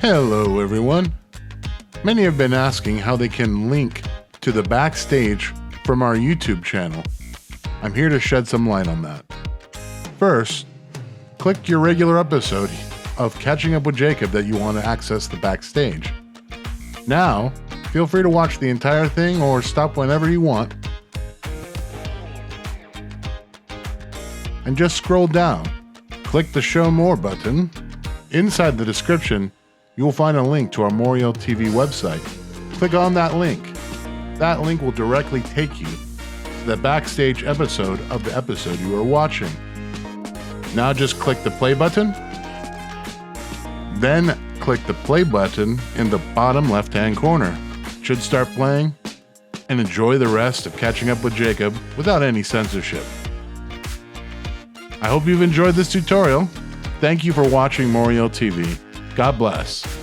Hello everyone. Many have been asking how they can link to the backstage from our YouTube channel. I'm here to shed some light on that. First, click your regular episode of Catching Up with Jacob that you want to access the backstage. Now, feel free to watch the entire thing or stop whenever you want. And just scroll down. Click the Show More button. Inside the description, you will find a link to our Moriel TV website. Click on that link. That link will directly take you to the backstage episode of the episode you are watching. Now just click the play button. Then click the play button in the bottom left-hand corner. It should start playing, and enjoy the rest of Catching Up with Jacob without any censorship. I hope you've enjoyed this tutorial. Thank you for watching Moriel TV. God bless.